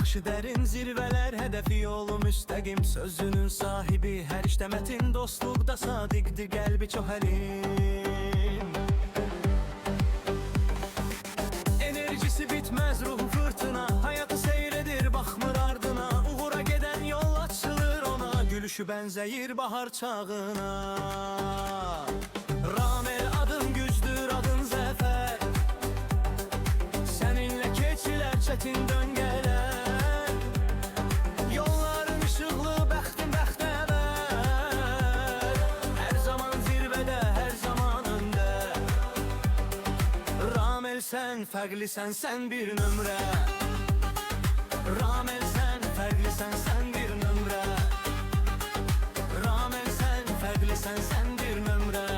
Başı dərin zirvələr, hədəfi yolu müstəqim. Sözünün sahibi hər işdə mətin, dostluqda sadiqdir, qəlbi çox əlim. Enerjisi bitməz, ruhu fırtına, hayatı seyredir, baxmır ardına. Uğura gedən yol açılır ona, gülüşü bənzəyir bahar çağına. Ramel adın gücdür, adın zəfər. Səninlə keçilər çətin döngələr. Yolların işıqlı, bəxtin bəxtəvər. Hər zaman zirvədə, hər zaman öndə. Ramel sən fərqlisən, sən bir nömrə. Ramel sən fərqlisən, sən bir nömrə. Ramel sən fərqlisən, sən bir nömrə.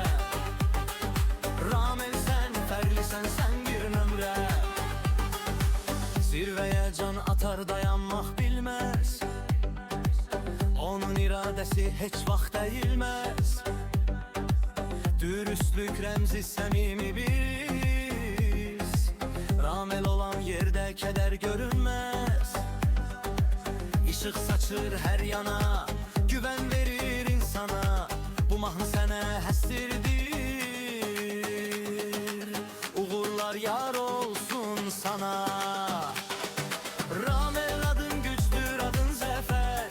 Ramel sən fərqlisən, sən bir nömrə. Zirvəyə can atar, dayanmaq bilməz. Onun iradəsi heç vaxt əyilməz. Dürüstlük rəmzi, səmimi biz. Ramel olan yerdə kədər görünməz. İşıq saçır hər yana, güvən verir insana. Bu mahnı sənə həsrdir. Uğurlar yar olsun sana. Ramel adın gücdür, adın zəfər.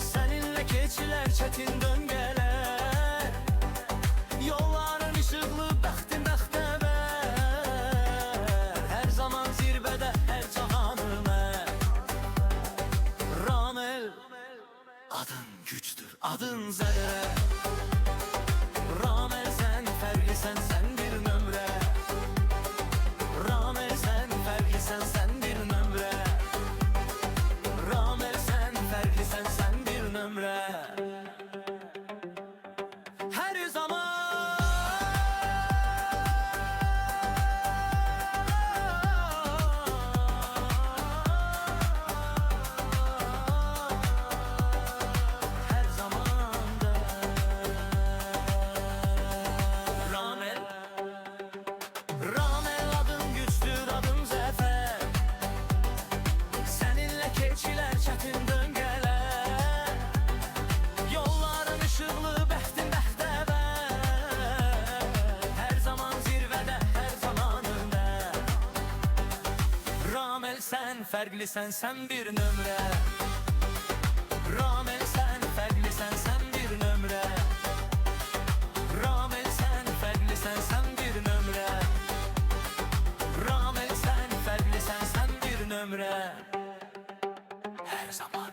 Səninlə keçilər çətin döngələr. Yolların işıqlı, bəxtin bəxtəvər. Hər zaman zirvədə, hər cahanımə. Ramel adın gücdür, adın zərrə. Ramel sən fərqlisən, sən bir nömrə. Ramel sən fərqlisən, sən bir nömrə. Ramel sən fərqlisən, sən bir nömrə. Hər zaman hər zamanda Ramel. Ramel adın gücdür, adın zəfər. Səninlə keçilər çətin döngələr. Yolların işıqlı, bəxtin bəxtəvər. Hər zaman zirvədə, hər zaman öndə. Ramel sən fərqlisən, sən bir nömrə. Ramel sən fərqlisən, sən bir nömrə. Ramel sən fərqlisən, sən bir nömrə. Ramel sən fərqlisən, sən bir nömrə. Hər zaman